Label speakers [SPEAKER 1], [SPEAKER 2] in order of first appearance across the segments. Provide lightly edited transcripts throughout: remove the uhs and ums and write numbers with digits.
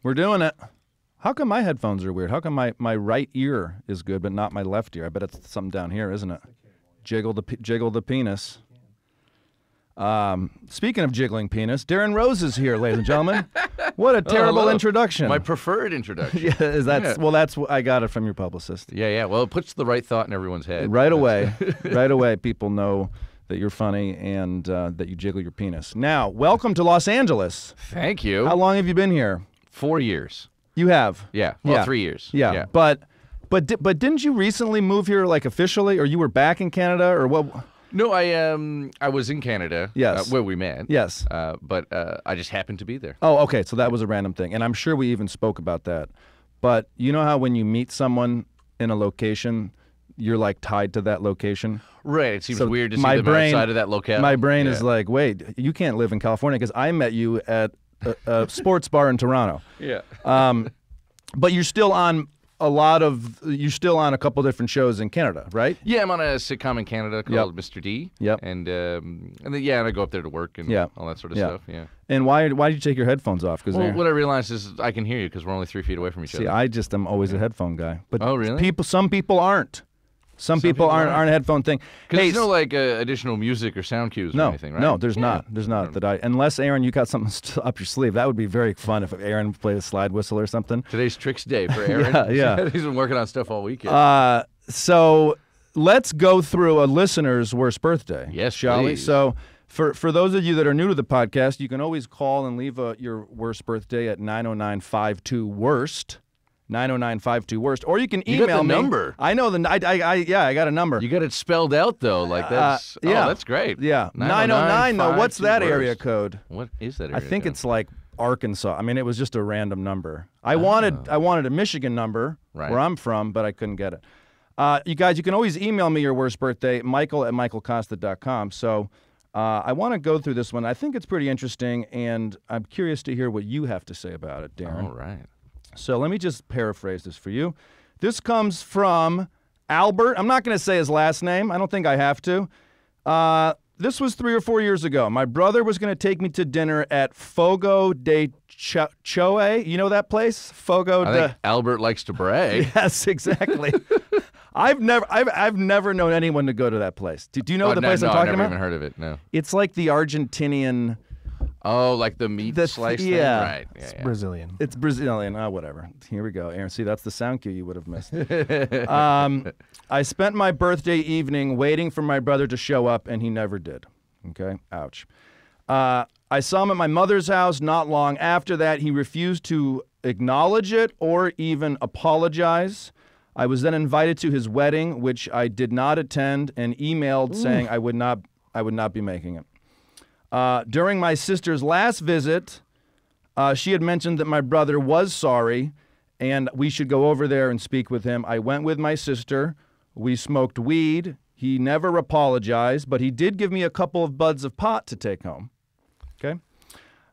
[SPEAKER 1] We're doing it. How come my headphones are weird? How come my right ear is good, but not my left ear? I bet it's something down here, isn't it? Jiggle the penis. Speaking of jiggling penis, Darrin Rose is here, ladies and gentlemen. What a terrible introduction.
[SPEAKER 2] My preferred introduction.
[SPEAKER 1] Well, that's I got it from your publicist.
[SPEAKER 2] Yeah. Well, it puts the right thought in everyone's head.
[SPEAKER 1] Right away, people know that you're funny and that you jiggle your penis. Now, welcome to Los Angeles.
[SPEAKER 2] Thank you.
[SPEAKER 1] How long have you been here?
[SPEAKER 2] 4 years.
[SPEAKER 1] You have?
[SPEAKER 2] Yeah. Well, 3 years.
[SPEAKER 1] Yeah. But didn't you recently move here, like, officially, or you were back in Canada, or what?
[SPEAKER 2] No, I was in Canada.
[SPEAKER 1] Yes.
[SPEAKER 2] Where we met.
[SPEAKER 1] Yes.
[SPEAKER 2] But I just happened to be there.
[SPEAKER 1] Oh, okay. So that was a random thing, and I'm sure we even spoke about that. But you know how when you meet someone in a location, you're like tied to that location?
[SPEAKER 2] Right. It seems weird to see them outside of that locale.
[SPEAKER 1] My brain is like, wait, you can't live in California because I met you at a sports bar in Toronto.
[SPEAKER 2] Yeah.
[SPEAKER 1] But you're still on a couple different shows in Canada, right?
[SPEAKER 2] Yeah, I'm on a sitcom in Canada called Mr. D.
[SPEAKER 1] Yep.
[SPEAKER 2] And then I go up there to work and all that sort of stuff. Yeah.
[SPEAKER 1] And why did you take your headphones off?
[SPEAKER 2] Well, what I realized is I can hear you because we're only 3 feet away from each other.
[SPEAKER 1] See, I just am always a headphone guy. But
[SPEAKER 2] oh, really?
[SPEAKER 1] Some people aren't. Some people aren't a headphone thing.
[SPEAKER 2] Because there's no additional music or sound cues or anything, right?
[SPEAKER 1] No, there's not. There's not. Unless, Aaron, you got something up your sleeve. That would be very fun if Aaron played a slide whistle or something.
[SPEAKER 2] Today's tricks day for Aaron.
[SPEAKER 1] Yeah.
[SPEAKER 2] He's been working on stuff all weekend.
[SPEAKER 1] So let's go through a listener's worst birthday.
[SPEAKER 2] Yes,
[SPEAKER 1] shall we? So for those of you that are new to the podcast, you can always call and leave your worst birthday at 909-52-WORST. 909-52-WORST, or you can email me.
[SPEAKER 2] You got the number.
[SPEAKER 1] I know I got a number.
[SPEAKER 2] You got it spelled out though, like that's that's great.
[SPEAKER 1] Yeah, 909 though. What's that area code?
[SPEAKER 2] What is that area
[SPEAKER 1] I think
[SPEAKER 2] code?
[SPEAKER 1] it's like Arkansas. I mean, it was just a random number. I wanted a Michigan number where I'm from, but I couldn't get it. You guys, you can always email me your worst birthday, Michael@michaelkosta.com. So I want to go through this one. I think it's pretty interesting, and I'm curious to hear what you have to say about it, Darrin.
[SPEAKER 2] All right.
[SPEAKER 1] So let me just paraphrase this for you. This comes from Albert. I'm not going to say his last name. I don't think I have to. This was 3 or 4 years ago. My brother was going to take me to dinner at Fogo de Chao. You know that place? Fogo de...
[SPEAKER 2] I think Albert likes to brag.
[SPEAKER 1] Yes, exactly. I've never known anyone to go to that place. Do you know the place I'm talking about?
[SPEAKER 2] I've never even heard of it, no.
[SPEAKER 1] It's like the Argentinian...
[SPEAKER 2] Oh, like the meat slice thing? Right.
[SPEAKER 3] It's Brazilian.
[SPEAKER 1] It's Brazilian. Oh, whatever. Here we go. Aaron, see, that's the sound cue you would have missed. I spent my birthday evening waiting for my brother to show up, and he never did. Okay? Ouch. I saw him at my mother's house not long after that. He refused to acknowledge it or even apologize. I was then invited to his wedding, which I did not attend, and emailed saying I would not be making it. During my sister's last visit, she had mentioned that my brother was sorry and we should go over there and speak with him. I went with my sister. We smoked weed. He never apologized, but he did give me a couple of buds of pot to take home. Okay?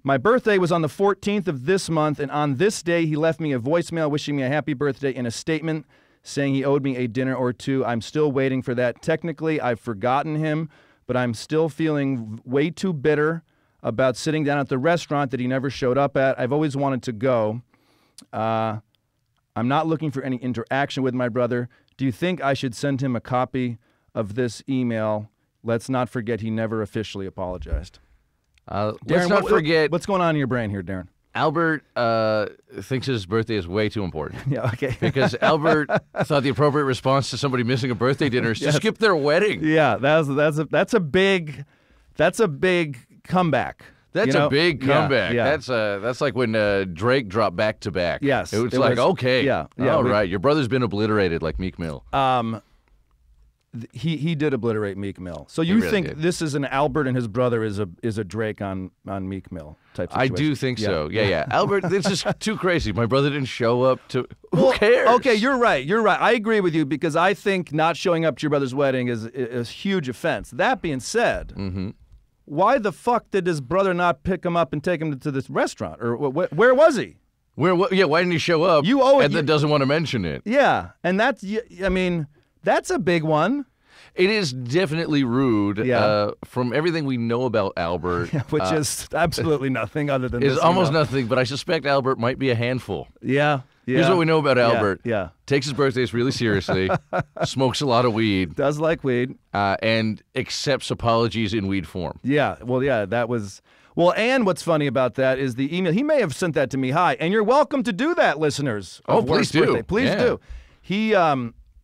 [SPEAKER 1] My birthday was on the 14th of this month, and on this day, he left me a voicemail wishing me a happy birthday and a statement saying he owed me a dinner or two. I'm still waiting for that. Technically, I've forgotten him, but I'm still feeling way too bitter about sitting down at the restaurant that he never showed up at. I've always wanted to go. I'm not looking for any interaction with my brother. Do you think I should send him a copy of this email? Let's not forget he never officially apologized.
[SPEAKER 2] Let's
[SPEAKER 1] Darrin,
[SPEAKER 2] not forget...
[SPEAKER 1] What's going on in your brain here, Darrin?
[SPEAKER 2] Albert thinks his birthday is way too important.
[SPEAKER 1] Yeah, okay.
[SPEAKER 2] Because Albert thought the appropriate response to somebody missing a birthday dinner is to skip their wedding.
[SPEAKER 1] Yeah, that's a big comeback.
[SPEAKER 2] That's a big comeback.
[SPEAKER 1] Yeah.
[SPEAKER 2] That's like when Drake dropped back to back.
[SPEAKER 1] Yes,
[SPEAKER 2] it was like okay, all right, your brother's been obliterated like Meek Mill.
[SPEAKER 1] He did obliterate Meek Mill. So you think this is an Albert and his brother is a Drake on Meek Mill type situation?
[SPEAKER 2] I do think so. Yeah. Albert, this is too crazy. My brother didn't show up to... Who cares?
[SPEAKER 1] Okay, you're right. I agree with you because I think not showing up to your brother's wedding is a huge offense. That being said, why the fuck did his brother not pick him up and take him to this restaurant? Or where was he?
[SPEAKER 2] Why didn't he show up?
[SPEAKER 1] You owe it.
[SPEAKER 2] And then doesn't want to mention it.
[SPEAKER 1] Yeah, and that's a big one.
[SPEAKER 2] It is definitely rude.
[SPEAKER 1] Yeah.
[SPEAKER 2] From everything we know about Albert,
[SPEAKER 1] Which is absolutely nothing other than
[SPEAKER 2] is
[SPEAKER 1] this
[SPEAKER 2] almost
[SPEAKER 1] email.
[SPEAKER 2] nothing. But I suspect Albert might be a handful.
[SPEAKER 1] Yeah.
[SPEAKER 2] Here's what we know about Albert.
[SPEAKER 1] Yeah.
[SPEAKER 2] Takes his birthdays really seriously, smokes a lot of weed,
[SPEAKER 1] Does like weed.
[SPEAKER 2] and accepts apologies in weed form.
[SPEAKER 1] Yeah. Well, yeah, that was. Well, and what's funny about that is the email. He may have sent that to me. Hi, and you're welcome to do that, listeners.
[SPEAKER 2] Oh,
[SPEAKER 1] of
[SPEAKER 2] please
[SPEAKER 1] Worst
[SPEAKER 2] do.
[SPEAKER 1] Birthday. Please
[SPEAKER 2] Yeah.
[SPEAKER 1] do. He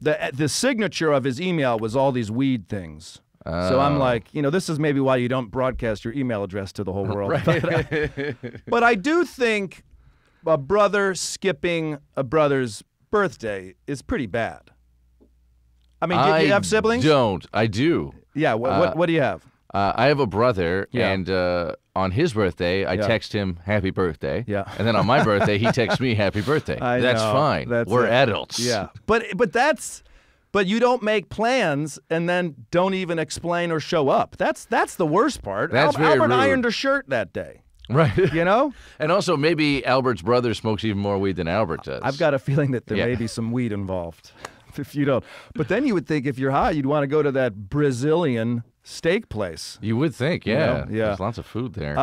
[SPEAKER 1] the signature of his email was all these weed things. So I'm like, this is maybe why you don't broadcast your email address to the whole world.
[SPEAKER 2] Right.
[SPEAKER 1] But I do think a brother skipping a brother's birthday is pretty bad. I mean, do you have siblings?
[SPEAKER 2] I do.
[SPEAKER 1] Yeah. What do you have?
[SPEAKER 2] I have a brother,
[SPEAKER 1] Yeah.
[SPEAKER 2] and on his birthday, I text him happy birthday.
[SPEAKER 1] Yeah.
[SPEAKER 2] And then on my birthday, he texts me happy birthday.
[SPEAKER 1] I
[SPEAKER 2] That's
[SPEAKER 1] know.
[SPEAKER 2] fine.
[SPEAKER 1] That's
[SPEAKER 2] We're
[SPEAKER 1] it.
[SPEAKER 2] adults.
[SPEAKER 1] Yeah. But you don't make plans and then don't even explain or show up. That's the worst part.
[SPEAKER 2] That's very
[SPEAKER 1] Albert
[SPEAKER 2] rude.
[SPEAKER 1] ironed a shirt that day.
[SPEAKER 2] Right.
[SPEAKER 1] You know?
[SPEAKER 2] And also, maybe Albert's brother smokes even more weed than Albert does.
[SPEAKER 1] I've got a feeling that there
[SPEAKER 2] Yeah.
[SPEAKER 1] may be some weed involved. If you don't. But then you would think if you're high, you'd want to go to that Brazilian steak place.
[SPEAKER 2] You would think, yeah.
[SPEAKER 1] Yeah.
[SPEAKER 2] There's lots of food there.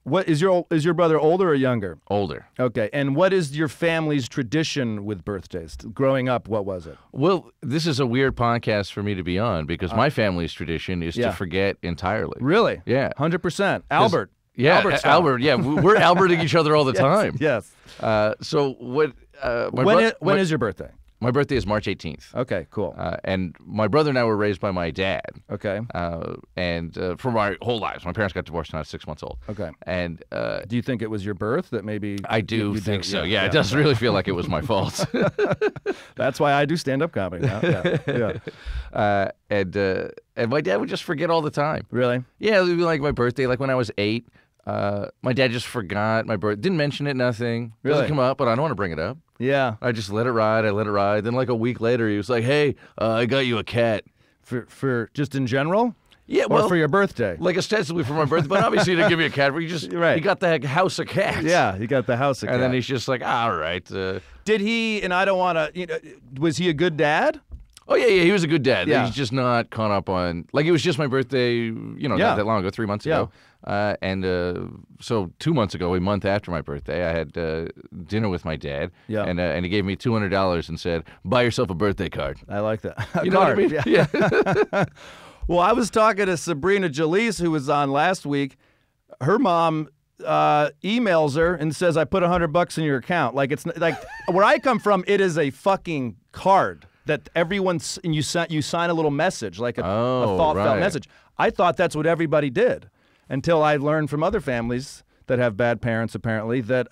[SPEAKER 1] What is your brother older or younger?
[SPEAKER 2] Older.
[SPEAKER 1] Okay. And what is your family's tradition with birthdays? Growing up, what was it?
[SPEAKER 2] Well, this is a weird podcast for me to be on because my family's tradition is
[SPEAKER 1] Yeah.
[SPEAKER 2] to forget entirely.
[SPEAKER 1] Really?
[SPEAKER 2] Yeah.
[SPEAKER 1] 100%. Albert.
[SPEAKER 2] Yeah,
[SPEAKER 1] Albert style.
[SPEAKER 2] Albert. Yeah, we're Alberting each other all the time.
[SPEAKER 1] Yes.
[SPEAKER 2] So what?
[SPEAKER 1] When is your birthday?
[SPEAKER 2] My birthday is March 18th.
[SPEAKER 1] Okay, cool.
[SPEAKER 2] And my brother and I were raised by my dad.
[SPEAKER 1] Okay.
[SPEAKER 2] And for my whole lives. My parents got divorced when I was 6 months old.
[SPEAKER 1] Okay.
[SPEAKER 2] And
[SPEAKER 1] Do you think it was your birth that maybe
[SPEAKER 2] I do
[SPEAKER 1] you
[SPEAKER 2] think so. Yeah, it does really feel like it was my fault.
[SPEAKER 1] That's why I do stand-up comedy now. Yeah.
[SPEAKER 2] And my dad would just forget all the time.
[SPEAKER 1] Really?
[SPEAKER 2] Yeah, it would be like my birthday, like when I was 8. My dad just forgot my birthday. Didn't mention it, nothing.
[SPEAKER 1] Really?
[SPEAKER 2] Doesn't come up, but I don't want to bring it up.
[SPEAKER 1] Yeah.
[SPEAKER 2] I just let it ride. I let it ride. Then like a week later, he was like, "Hey, I got you a cat."
[SPEAKER 1] For just in general?
[SPEAKER 2] Yeah,
[SPEAKER 1] Or
[SPEAKER 2] well,
[SPEAKER 1] for your birthday?
[SPEAKER 2] like ostensibly for my birthday, but obviously he didn't give me a cat. He just
[SPEAKER 1] Right.
[SPEAKER 2] he got the house of cats.
[SPEAKER 1] Yeah, you got the house of
[SPEAKER 2] And then
[SPEAKER 1] cat.
[SPEAKER 2] he's just like, all right.
[SPEAKER 1] Did he, and I don't want to, was he a good dad?
[SPEAKER 2] Oh, yeah, he was a good dad.
[SPEAKER 1] Yeah.
[SPEAKER 2] He's just not caught up on, like, it was just my birthday, not
[SPEAKER 1] Yeah.
[SPEAKER 2] that long ago, 3 months ago. So 2 months ago, a month after my birthday, I had dinner with my dad.
[SPEAKER 1] Yeah.
[SPEAKER 2] And he gave me $200 and said, buy yourself a birthday card.
[SPEAKER 1] I like that. A
[SPEAKER 2] You know
[SPEAKER 1] card.
[SPEAKER 2] what I mean? Yeah.
[SPEAKER 1] Well, I was talking to Sabrina Jalise, who was on last week. Her mom emails her and says, "I put $100 in your account." Like it's like where I come from, it is a fucking card that everyone's and you sign a little message, like a thoughtful
[SPEAKER 2] right.
[SPEAKER 1] message. I thought that's what everybody did until I learned from other families that have bad parents, apparently, that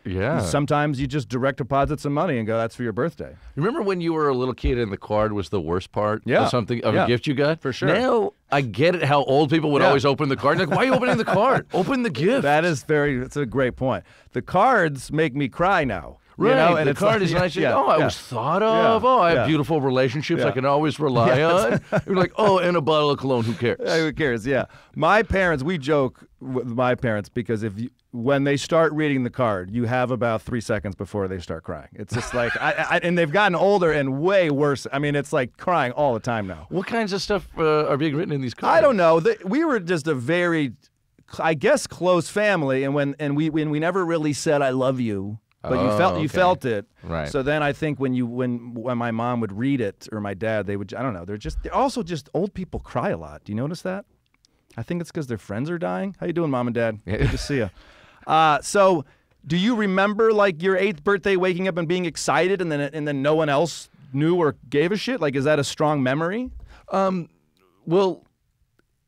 [SPEAKER 2] Yeah.
[SPEAKER 1] sometimes you just direct deposit some money and go, "That's for your birthday."
[SPEAKER 2] Remember when you were a little kid and the card was the worst part
[SPEAKER 1] Yeah.
[SPEAKER 2] of something of
[SPEAKER 1] Yeah.
[SPEAKER 2] a gift you got?
[SPEAKER 1] For sure.
[SPEAKER 2] Now I get it how old people would
[SPEAKER 1] Yeah.
[SPEAKER 2] always open the card. Like, why are you opening the card? Open the gift.
[SPEAKER 1] That's a great point. The cards make me cry now.
[SPEAKER 2] Right,
[SPEAKER 1] You know, and
[SPEAKER 2] the
[SPEAKER 1] it's
[SPEAKER 2] card
[SPEAKER 1] like,
[SPEAKER 2] is nice.
[SPEAKER 1] yeah,
[SPEAKER 2] I
[SPEAKER 1] yeah.
[SPEAKER 2] was thought of.
[SPEAKER 1] Yeah,
[SPEAKER 2] Oh, I have
[SPEAKER 1] yeah.
[SPEAKER 2] beautiful relationships I
[SPEAKER 1] Yeah.
[SPEAKER 2] can always rely on. You're like, oh, and a bottle of cologne. Who cares?
[SPEAKER 1] Who cares? Yeah. My parents, we joke with my parents because when they start reading the card, you have about 3 seconds before they start crying. It's just like, and they've gotten older and way worse. I mean, it's like crying all the time now.
[SPEAKER 2] What kinds of stuff are being written in these cards?
[SPEAKER 1] I don't know. We were just a very, I guess, close family, and when we never really said "I love you." But you felt it,
[SPEAKER 2] Right.
[SPEAKER 1] So then I think when my mom would read it or my dad, they would, I don't know. They're also just old people cry a lot. Do you notice that? I think it's because their friends are dying. How you doing, Mom and Dad? Good to see you. So do you remember like your 8th birthday, waking up and being excited, and then no one else knew or gave a shit? Like, is that a strong memory?
[SPEAKER 2] Well,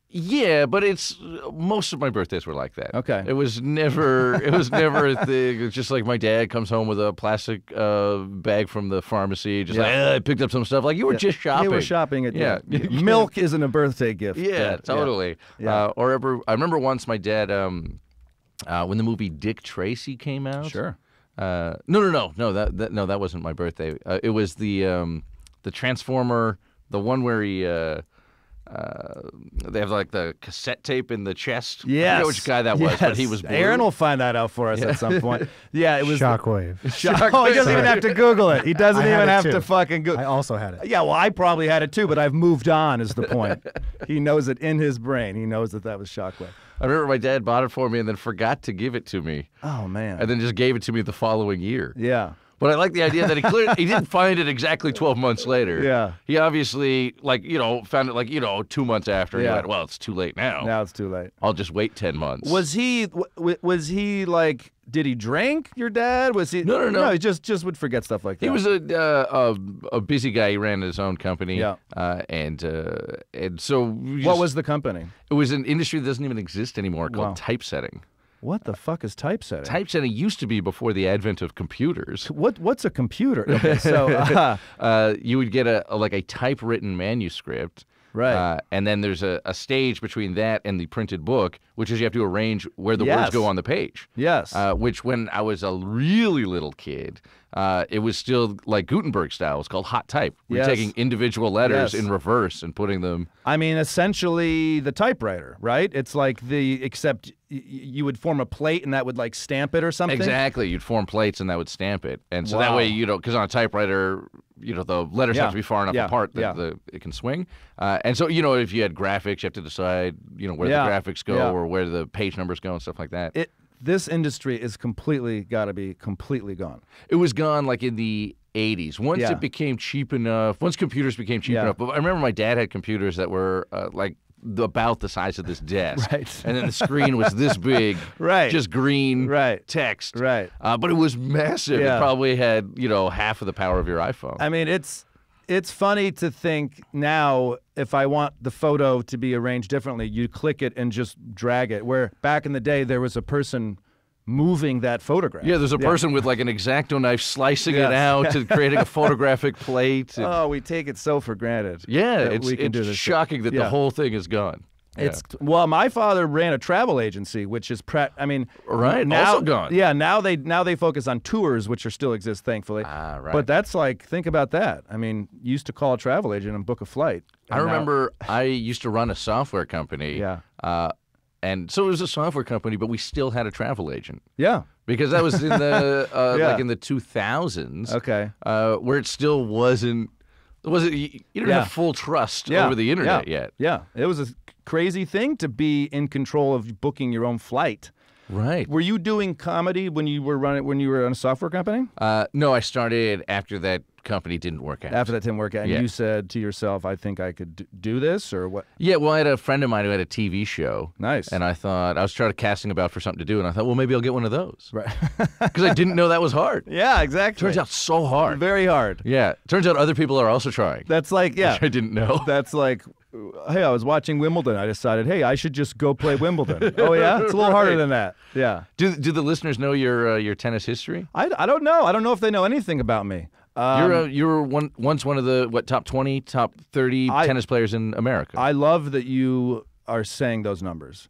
[SPEAKER 2] yeah, but it's most of my birthdays were like that.
[SPEAKER 1] Okay.
[SPEAKER 2] It was never a thing. It's just like my dad comes home with a plastic bag from the pharmacy, just like, I picked up some stuff. Like, you were just shopping.
[SPEAKER 1] You were shopping at
[SPEAKER 2] Yeah.
[SPEAKER 1] Milk isn't a birthday gift.
[SPEAKER 2] Yeah,
[SPEAKER 1] Dad.
[SPEAKER 2] totally.
[SPEAKER 1] Yeah.
[SPEAKER 2] I remember once my dad, when the movie Dick Tracy came out.
[SPEAKER 1] Sure.
[SPEAKER 2] No, that wasn't my birthday. It was the Transformer, the one where he they have like the cassette tape in the chest.
[SPEAKER 1] Yes.
[SPEAKER 2] I forget which guy that was, but he was blue.
[SPEAKER 1] Aaron will find that out for us at some point. Yeah, it was
[SPEAKER 3] Shockwave.
[SPEAKER 1] Oh, he doesn't even have to Google it. He doesn't
[SPEAKER 3] I had
[SPEAKER 1] even
[SPEAKER 3] it
[SPEAKER 1] have
[SPEAKER 3] too.
[SPEAKER 1] to fucking Google.
[SPEAKER 3] I also had it.
[SPEAKER 1] Yeah, well, I probably had it too, but I've moved on. Is the point? He knows it in his brain. He knows that was Shockwave.
[SPEAKER 2] I remember my dad bought it for me and then forgot to give it to me,
[SPEAKER 1] Oh man.
[SPEAKER 2] and then just gave it to me the following year.
[SPEAKER 1] Yeah.
[SPEAKER 2] But I like the idea that he didn't find it exactly 12 months later.
[SPEAKER 1] Yeah.
[SPEAKER 2] He obviously, found it 2 months after.
[SPEAKER 1] Yeah.
[SPEAKER 2] He went, well, it's too late now.
[SPEAKER 1] Now it's too late.
[SPEAKER 2] I'll just wait 10 months.
[SPEAKER 1] Was he like? Did he drink? Your dad? Was he?
[SPEAKER 2] No.
[SPEAKER 1] No, he just would forget stuff like that.
[SPEAKER 2] He was a busy guy. He ran his own company.
[SPEAKER 1] Yeah.
[SPEAKER 2] And so
[SPEAKER 1] What was the company?
[SPEAKER 2] it was an industry that doesn't even exist anymore called
[SPEAKER 1] Wow.
[SPEAKER 2] typesetting.
[SPEAKER 1] What the fuck is typesetting?
[SPEAKER 2] Typesetting used to be before the advent of computers.
[SPEAKER 1] What's a computer? Okay, so
[SPEAKER 2] You would get a typewritten manuscript.
[SPEAKER 1] Right.
[SPEAKER 2] And then there's a stage between that and the printed book, which is you have to arrange where the
[SPEAKER 1] Yes.
[SPEAKER 2] words go on the page.
[SPEAKER 1] yes.
[SPEAKER 2] Which, when I was a really little kid, it was still like Gutenberg style. It's called hot type. We're
[SPEAKER 1] Yes.
[SPEAKER 2] taking individual letters
[SPEAKER 1] Yes.
[SPEAKER 2] in reverse and putting them.
[SPEAKER 1] I mean, essentially the typewriter, right? It's like except you would form a plate and that would like stamp it or something.
[SPEAKER 2] Exactly. You'd form plates and that would stamp it. And so that
[SPEAKER 1] Wow.
[SPEAKER 2] way, because on a typewriter, the letters
[SPEAKER 1] Yeah.
[SPEAKER 2] have to be far enough
[SPEAKER 1] Yeah.
[SPEAKER 2] apart that
[SPEAKER 1] Yeah.
[SPEAKER 2] it can swing. And so, if you had graphics, you have to decide, where
[SPEAKER 1] Yeah.
[SPEAKER 2] the graphics go
[SPEAKER 1] Yeah.
[SPEAKER 2] or where the page numbers go and stuff like that.
[SPEAKER 1] This industry is got to be completely gone.
[SPEAKER 2] It was gone like in the 80s. Once
[SPEAKER 1] Yeah.
[SPEAKER 2] it became cheap enough, once computers became cheap
[SPEAKER 1] Yeah.
[SPEAKER 2] enough. But I remember my dad had computers that were about the size of this desk.
[SPEAKER 1] Right.
[SPEAKER 2] And then the screen was this big.
[SPEAKER 1] Right.
[SPEAKER 2] Just green
[SPEAKER 1] Right.
[SPEAKER 2] text.
[SPEAKER 1] Right.
[SPEAKER 2] But it was massive.
[SPEAKER 1] Yeah.
[SPEAKER 2] It probably had, half of the power of your iPhone.
[SPEAKER 1] I mean, it's funny to think now if I want the photo to be arranged differently, you click it and just drag it. Where back in the day there was a person moving that photograph.
[SPEAKER 2] Yeah, there's a person with like an X-Acto knife slicing it
[SPEAKER 1] Yes.
[SPEAKER 2] out and creating a photographic plate.
[SPEAKER 1] Oh, we take it so for granted.
[SPEAKER 2] Yeah,
[SPEAKER 1] that we can do
[SPEAKER 2] it's
[SPEAKER 1] this.
[SPEAKER 2] shocking that
[SPEAKER 1] Yeah.
[SPEAKER 2] the whole thing is gone.
[SPEAKER 1] Well, my father ran a travel agency, which is
[SPEAKER 2] Right,
[SPEAKER 1] now,
[SPEAKER 2] also gone.
[SPEAKER 1] Yeah, now they focus on tours, which are still exist, thankfully.
[SPEAKER 2] Right.
[SPEAKER 1] But that's like, think about that. I mean, you used to call a travel agent and book a flight.
[SPEAKER 2] I
[SPEAKER 1] and now-
[SPEAKER 2] remember I used to run a software company.
[SPEAKER 1] Yeah.
[SPEAKER 2] And so it was a software company, but we still had a travel agent.
[SPEAKER 1] Yeah.
[SPEAKER 2] Because that was in the
[SPEAKER 1] Yeah.
[SPEAKER 2] like in the 2000s.
[SPEAKER 1] Okay.
[SPEAKER 2] Where it still wasn't you didn't
[SPEAKER 1] Yeah.
[SPEAKER 2] have full trust
[SPEAKER 1] Yeah.
[SPEAKER 2] over the internet
[SPEAKER 1] yeah.
[SPEAKER 2] yet.
[SPEAKER 1] Yeah. It was a crazy thing to be in control of booking your own flight.
[SPEAKER 2] Right.
[SPEAKER 1] Were you doing comedy when you were on a software company?
[SPEAKER 2] No, I started after that company didn't work out.
[SPEAKER 1] After that didn't work out, and
[SPEAKER 2] Yeah.
[SPEAKER 1] you said to yourself, "I think I could do this," or what?
[SPEAKER 2] Yeah, well, I had a friend of mine who had a TV show.
[SPEAKER 1] Nice.
[SPEAKER 2] And I thought, I was trying to casting about for something to do, and I thought, well, maybe I'll get one of those.
[SPEAKER 1] Right.
[SPEAKER 2] Because I didn't know that was hard.
[SPEAKER 1] Yeah, exactly.
[SPEAKER 2] Turns out so hard.
[SPEAKER 1] very hard.
[SPEAKER 2] Yeah. Turns out other people are also trying.
[SPEAKER 1] That's like, yeah.
[SPEAKER 2] Which I didn't know.
[SPEAKER 1] That's like, hey, I was watching Wimbledon. I decided, hey, I should just go play Wimbledon. Oh yeah, it's a little harder
[SPEAKER 2] Right.
[SPEAKER 1] than that. Yeah.
[SPEAKER 2] Do the listeners know your tennis history?
[SPEAKER 1] I don't know. I don't know if they know anything about me.
[SPEAKER 2] You were once one of the top 20, top 30 tennis players in America.
[SPEAKER 1] I love that you are saying those numbers.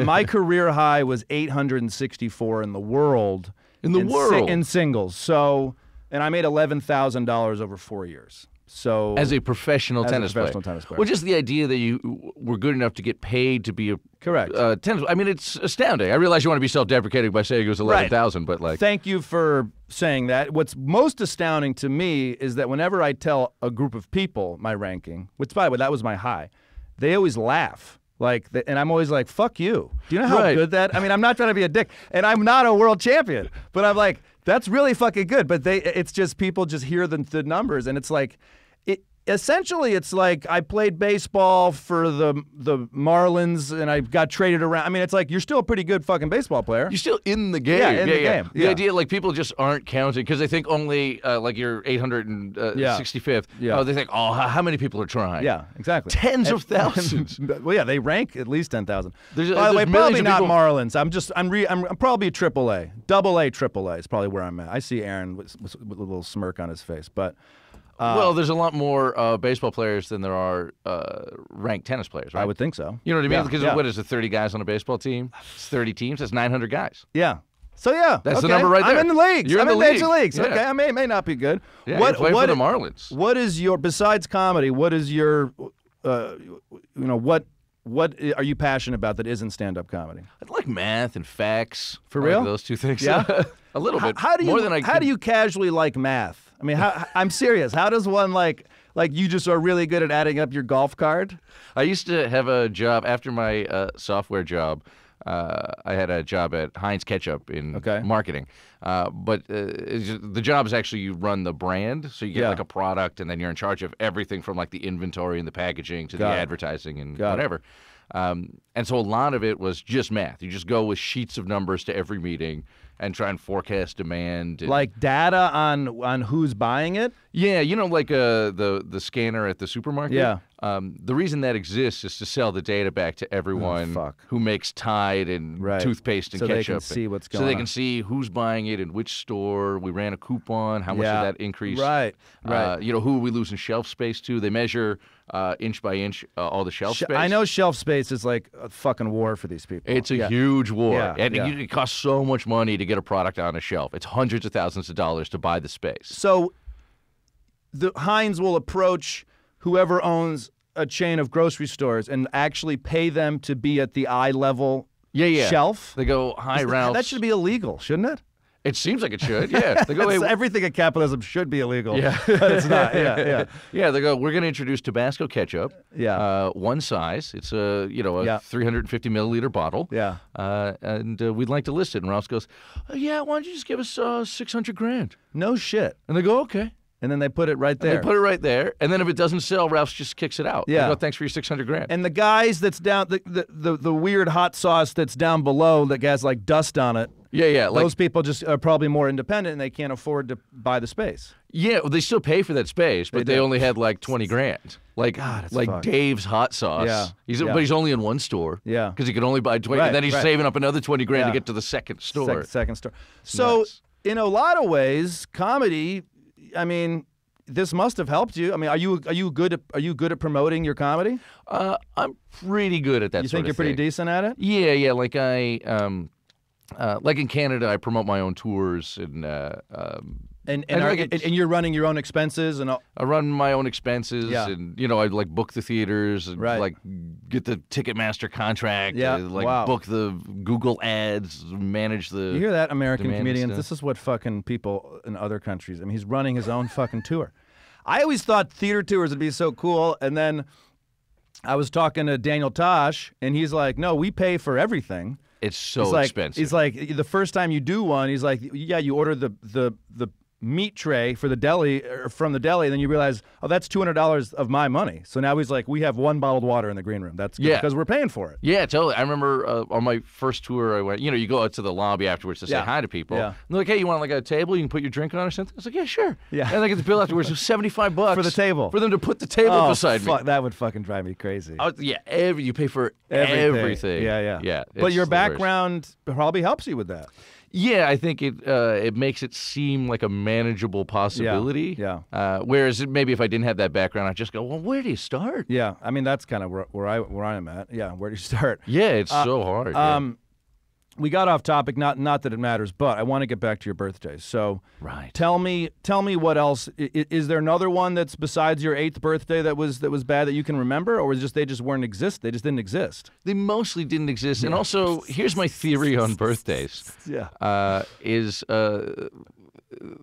[SPEAKER 1] My career high was 864 in the world. In singles. So, and I made $11,000 over 4 years. So
[SPEAKER 2] as a professional tennis player.
[SPEAKER 1] tennis player.
[SPEAKER 2] Well, just the idea that you were good enough to get paid to be a
[SPEAKER 1] Correct.
[SPEAKER 2] tennis. I mean, it's astounding. I realize you want to be self-deprecating by saying it was 11,000, but like,
[SPEAKER 1] Thank you for saying that. What's most astounding to me is that whenever I tell a group of people my ranking, which by the way, that was my high, they always laugh. And I'm always like, fuck you. Do you know how
[SPEAKER 2] Right.
[SPEAKER 1] good that? I mean, I'm not trying to be a dick, and I'm not a world champion, but I'm like, that's really fucking good. But it's just people just hear the numbers, and it's like, essentially, it's like I played baseball for the Marlins, and I got traded around. I mean, it's like you're still a pretty good fucking baseball player.
[SPEAKER 2] you're still in the game.
[SPEAKER 1] Yeah, in the game.
[SPEAKER 2] The
[SPEAKER 1] Yeah.
[SPEAKER 2] idea, like, people just aren't counting because they think only, like, you're 865th.
[SPEAKER 1] Yeah.
[SPEAKER 2] Oh, they think, how many people are trying?
[SPEAKER 1] Yeah, exactly.
[SPEAKER 2] Tens of thousands.
[SPEAKER 1] Well, yeah, they rank at least 10,000.
[SPEAKER 2] There's
[SPEAKER 1] By the way,
[SPEAKER 2] millions
[SPEAKER 1] probably
[SPEAKER 2] of
[SPEAKER 1] not
[SPEAKER 2] people-
[SPEAKER 1] Marlins. I'm probably a AAA, AA, AAA is probably where I'm at. I see Aaron with a little smirk on his face, but
[SPEAKER 2] Well, there's a lot more baseball players than there are ranked tennis players, right?
[SPEAKER 1] I would think so.
[SPEAKER 2] You know what I mean?
[SPEAKER 1] Yeah,
[SPEAKER 2] Because
[SPEAKER 1] yeah.
[SPEAKER 2] what is it, 30 guys on a baseball team? It's 30 teams. That's 900 guys.
[SPEAKER 1] Yeah. So yeah,
[SPEAKER 2] That's the
[SPEAKER 1] okay.
[SPEAKER 2] number right there.
[SPEAKER 1] I'm in the leagues.
[SPEAKER 2] You're
[SPEAKER 1] I'm
[SPEAKER 2] in the
[SPEAKER 1] major
[SPEAKER 2] league.
[SPEAKER 1] leagues.
[SPEAKER 2] Yeah.
[SPEAKER 1] Okay, I may not be good.
[SPEAKER 2] Yeah, you're playing for the Marlins.
[SPEAKER 1] What is your, besides comedy? What is your what are you passionate about that isn't stand-up comedy?
[SPEAKER 2] I like math and facts.
[SPEAKER 1] For
[SPEAKER 2] I
[SPEAKER 1] real?
[SPEAKER 2] like those two things.
[SPEAKER 1] Yeah?
[SPEAKER 2] A little bit.
[SPEAKER 1] How do you
[SPEAKER 2] more than I
[SPEAKER 1] how do you casually like math? I mean, I'm serious. How does one like you just are really good at adding up your golf card?
[SPEAKER 2] I used to have a job after my software job. I had a job at Heinz Ketchup in marketing. But the job is actually you run the brand. So you get like a product, and then you're in charge of everything from like the inventory and the packaging to the advertising and whatever. And so a lot of it was just math. You just go with sheets of numbers to every meeting and try and forecast demand. And,
[SPEAKER 1] like data on who's buying it?
[SPEAKER 2] Yeah, like the scanner at the supermarket.
[SPEAKER 1] Yeah.
[SPEAKER 2] The reason that exists is to sell the data back to everyone who makes Tide and toothpaste and
[SPEAKER 1] ketchup.
[SPEAKER 2] So
[SPEAKER 1] they can see what's going on.
[SPEAKER 2] So they can see who's buying it in which store. We ran a coupon. How much did that increase?
[SPEAKER 1] Right.
[SPEAKER 2] Who are we losing shelf space to? They measure inch by inch all the shelf space.
[SPEAKER 1] I know shelf space is like a fucking war for these people.
[SPEAKER 2] It's a huge war. And it costs so much money to get a product on a shelf. It's hundreds of thousands of dollars to buy the space.
[SPEAKER 1] So the Heinz will approach whoever owns a chain of grocery stores and actually pay them to be at the eye level shelf?
[SPEAKER 2] They go, hi, Ralph.
[SPEAKER 1] That should be illegal, shouldn't it?
[SPEAKER 2] It seems like it should, yeah. They go, hey,
[SPEAKER 1] everything in capitalism should be illegal, but it's not.
[SPEAKER 2] Yeah, they go, we're going to introduce Tabasco ketchup.
[SPEAKER 1] Yeah.
[SPEAKER 2] One size. It's a 350 milliliter bottle.
[SPEAKER 1] Yeah.
[SPEAKER 2] And we'd like to list it. And Ralph goes, why don't you just give us $600,000?
[SPEAKER 1] No shit.
[SPEAKER 2] And they go, okay.
[SPEAKER 1] And then they put it right there.
[SPEAKER 2] And they put it right there. And then if it doesn't sell, Ralph just kicks it out.
[SPEAKER 1] Yeah.
[SPEAKER 2] They go, thanks for your $600,000.
[SPEAKER 1] And the guys that's down, the weird hot sauce that's down below that has like dust on it.
[SPEAKER 2] Yeah.
[SPEAKER 1] Those people just are probably more independent and they can't afford to buy the space.
[SPEAKER 2] Yeah, well, they still pay for that space, but they only had like $20,000. Like,
[SPEAKER 1] fucked.
[SPEAKER 2] Dave's hot sauce.
[SPEAKER 1] Yeah.
[SPEAKER 2] But he's only in one store.
[SPEAKER 1] Yeah.
[SPEAKER 2] Because he could only buy 20, and then he's saving up another $20,000 to get to the second store.
[SPEAKER 1] Second store. So, in a lot of ways, comedy, I mean, this must have helped you. I mean, are you good at promoting your comedy?
[SPEAKER 2] I'm pretty good at that.
[SPEAKER 1] You think you're pretty decent at it?
[SPEAKER 2] Yeah. Like like in Canada, I promote my own tours
[SPEAKER 1] and you're running your own expenses and all.
[SPEAKER 2] I run my own expenses, and I like book the theaters and like get the Ticketmaster contract, book the Google ads, manage the.
[SPEAKER 1] You hear that, American comedians?
[SPEAKER 2] Stuff.
[SPEAKER 1] This is what fucking people in other countries. I mean, he's running his own fucking tour. I always thought theater tours would be so cool, and then I was talking to Daniel Tosh, and he's like, "No, we pay for everything."
[SPEAKER 2] It's so expensive.
[SPEAKER 1] He's like, the first time you do one, he's like, yeah, you order the meat tray for the deli or from the deli, and then you realize, oh, that's $200 of my money. So now he's like, we have one bottled water in the green room. That's because we're paying for it.
[SPEAKER 2] Yeah, totally. I remember on my first tour, I went. You go out to the lobby afterwards to say hi to people.
[SPEAKER 1] Yeah.
[SPEAKER 2] And they're like, hey, you want like a table? You can put your drink on or something. I was like, yeah, sure.
[SPEAKER 1] Yeah.
[SPEAKER 2] And I get the bill afterwards. It was $75
[SPEAKER 1] for the table
[SPEAKER 2] for them to put the table beside me.
[SPEAKER 1] That would fucking drive me crazy.
[SPEAKER 2] You pay for everything.
[SPEAKER 1] Yeah. But your background probably helps you with that.
[SPEAKER 2] Yeah, I think it makes it seem like a manageable possibility.
[SPEAKER 1] Yeah.
[SPEAKER 2] Whereas maybe if I didn't have that background, I'd just go, well, where do you start?
[SPEAKER 1] Yeah. I mean, that's kind of where I'm at. Yeah. Where do you start?
[SPEAKER 2] Yeah, it's so hard.
[SPEAKER 1] We got off topic. Not that it matters, but I want to get back to your birthday. So, tell me what else. Is there another one that's besides your 8th birthday that was bad that you can remember, or was they just weren't exist? They just didn't exist.
[SPEAKER 2] They mostly didn't exist. And also, here's my theory on birthdays.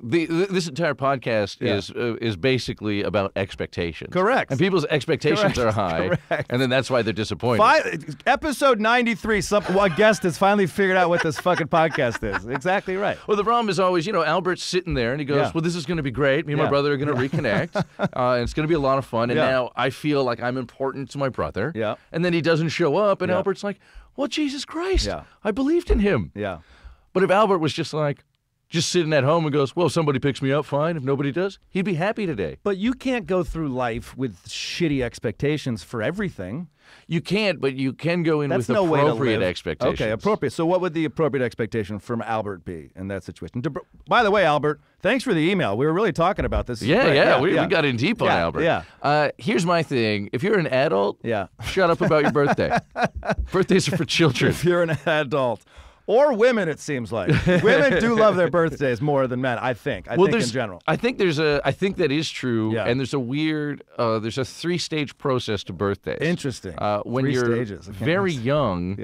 [SPEAKER 2] This entire podcast is basically about expectations.
[SPEAKER 1] Correct.
[SPEAKER 2] And people's expectations are high. Correct. And then that's why they're disappointed.
[SPEAKER 1] Episode 93, a guest has finally figured out what this fucking podcast is. Exactly right.
[SPEAKER 2] Well, the problem is always, Albert's sitting there and he goes, well, this is going to be great. Me and my brother are going to reconnect. And it's going to be a lot of fun. And now I feel like I'm important to my brother.
[SPEAKER 1] Yeah.
[SPEAKER 2] And then he doesn't show up. And Albert's like, well, Jesus Christ.
[SPEAKER 1] Yeah.
[SPEAKER 2] I believed in him.
[SPEAKER 1] Yeah.
[SPEAKER 2] But if Albert was just sitting at home and goes, well, if somebody picks me up, fine. If nobody does, he'd be happy today.
[SPEAKER 1] But you can't go through life with shitty expectations for everything.
[SPEAKER 2] You can't, but you can go in
[SPEAKER 1] with
[SPEAKER 2] appropriate expectations.
[SPEAKER 1] Okay, appropriate. So what would the appropriate expectation from Albert be in that situation? By the way, Albert, thanks for the email. We were really talking about this.
[SPEAKER 2] We got in deep on Albert.
[SPEAKER 1] Yeah.
[SPEAKER 2] Here's my thing. If you're an adult, shut up about your birthday. Birthdays are for children.
[SPEAKER 1] If you're an adult. Or women, it seems like. Women do love their birthdays more than men, I think. I think in general.
[SPEAKER 2] I think that is true, and there's a weird, there's a 3-stage process to birthdays.
[SPEAKER 1] Interesting.
[SPEAKER 2] When you're very young,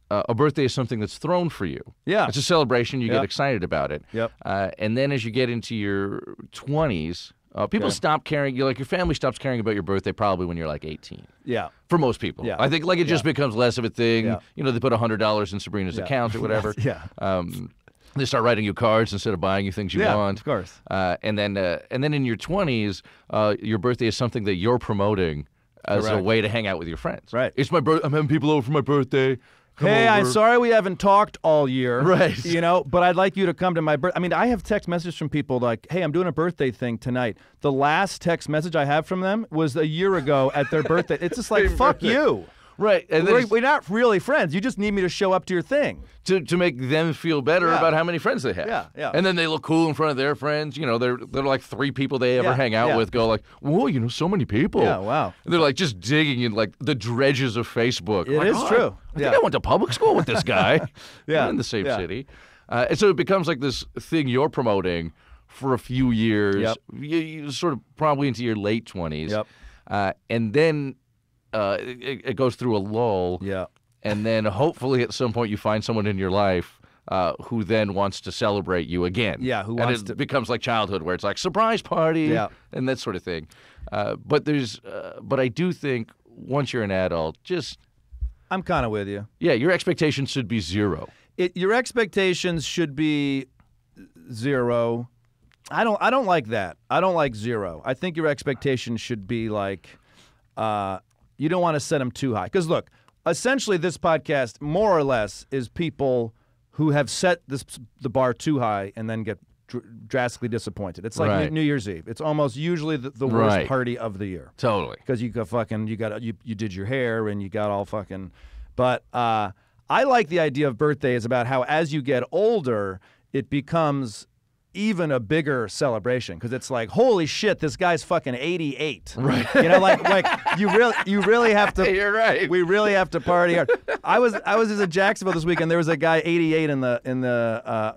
[SPEAKER 2] a birthday is something that's thrown for you.
[SPEAKER 1] Yeah.
[SPEAKER 2] It's a celebration. You get excited about it.
[SPEAKER 1] Yep.
[SPEAKER 2] And then as you get into your 20s, people stop caring. Your family stops caring about your birthday probably when you're like 18.
[SPEAKER 1] Yeah.
[SPEAKER 2] For most people.
[SPEAKER 1] Yeah.
[SPEAKER 2] I think it just becomes less of a thing. Yeah. They put $100 in Sabrina's account or whatever. They start writing you cards instead of buying you things you want.
[SPEAKER 1] Of course.
[SPEAKER 2] And then in your 20s, your birthday is something that you're promoting as a way to hang out with your friends.
[SPEAKER 1] Right.
[SPEAKER 2] It's my birthday. I'm having people over for my birthday.
[SPEAKER 1] Hey, I'm sorry we haven't talked all year.
[SPEAKER 2] Right.
[SPEAKER 1] But I'd like you to come to my birthday. I mean, I have text messages from people like, hey, I'm doing a birthday thing tonight. The last text message I have from them was a year ago at their birthday. It's just like, fuck you.
[SPEAKER 2] Right. And
[SPEAKER 1] we're not really friends. You just need me to show up to your thing.
[SPEAKER 2] To make them feel better about how many friends they have.
[SPEAKER 1] Yeah.
[SPEAKER 2] And then they look cool in front of their friends. They're like 3 people they ever hang out with go like, whoa, so many people.
[SPEAKER 1] Yeah, wow.
[SPEAKER 2] And they're like just digging in like the dredges of Facebook.
[SPEAKER 1] It is true.
[SPEAKER 2] I think I went to public school with this guy. We're in the same city. And so it becomes like this thing you're promoting for a few years.
[SPEAKER 1] Yep.
[SPEAKER 2] You sort of probably into your late 20s.
[SPEAKER 1] Yep.
[SPEAKER 2] And then it goes through a lull.
[SPEAKER 1] Yeah.
[SPEAKER 2] And then hopefully at some point you find someone in your life who then wants to celebrate you again.
[SPEAKER 1] Yeah,
[SPEAKER 2] it becomes like childhood where it's like surprise party and that sort of thing. But I do think once you're an adult,
[SPEAKER 1] I'm kind of with you.
[SPEAKER 2] Yeah, your expectations should be 0.
[SPEAKER 1] Your expectations should be 0. I don't like that. I don't like 0. I think your expectations should be like you don't want to set them too high. Because look, essentially this podcast more or less is people who have set the bar too high and then get drastically disappointed. It's like New Year's Eve. It's almost usually the worst party of the year.
[SPEAKER 2] Totally.
[SPEAKER 1] Because you did your hair and you got all fucking. But I like the idea of birthdays about how as you get older, it becomes even a bigger celebration because it's like, holy shit, this guy's fucking 88.
[SPEAKER 2] Right.
[SPEAKER 1] Like you really have to.
[SPEAKER 2] You're right.
[SPEAKER 1] We really have to party hard. I was just at Jacksonville this weekend. There was a guy 88 in the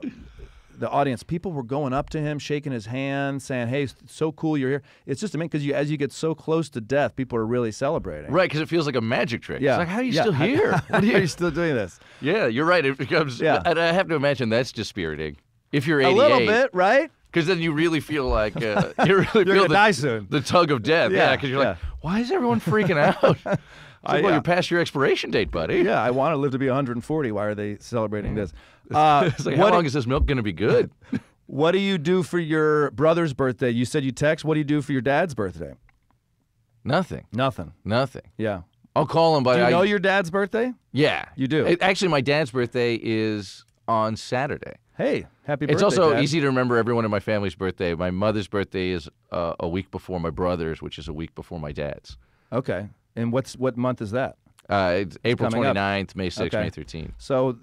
[SPEAKER 1] audience. People were going up to him, shaking his hand, saying, "Hey, so cool you're here." It's just amazing because as you get so close to death, people are really celebrating.
[SPEAKER 2] Right, because it feels like a magic trick.
[SPEAKER 1] Yeah.
[SPEAKER 2] It's like, how are you still here?
[SPEAKER 1] How are you still doing this?
[SPEAKER 2] Yeah, you're right. It becomes. Yeah. And I have to imagine that's dispiriting. If you're 88,
[SPEAKER 1] a little bit, right?
[SPEAKER 2] Because then you really feel like you're gonna
[SPEAKER 1] die soon.
[SPEAKER 2] The tug of death. Yeah, because you're like, why is everyone freaking out? Well, you're past your expiration date, buddy.
[SPEAKER 1] Yeah, I want to live to be 140. Why are they celebrating this?
[SPEAKER 2] It's like, how long is this milk going to be good?
[SPEAKER 1] What do you do for your brother's birthday? You said you text. What do you do for your dad's birthday?
[SPEAKER 2] Nothing.
[SPEAKER 1] Yeah.
[SPEAKER 2] I'll call him, but
[SPEAKER 1] do you know your dad's birthday?
[SPEAKER 2] Yeah.
[SPEAKER 1] You do?
[SPEAKER 2] Actually, my dad's birthday is on Saturday.
[SPEAKER 1] Hey, happy birthday,
[SPEAKER 2] It's also
[SPEAKER 1] Dad.
[SPEAKER 2] easy to remember everyone in my family's birthday. My mother's birthday is a week before my brother's, which is a week before my dad's.
[SPEAKER 1] Okay. And what month is that?
[SPEAKER 2] It's April 29th,
[SPEAKER 1] up.
[SPEAKER 2] May 6th, May 13th.
[SPEAKER 1] So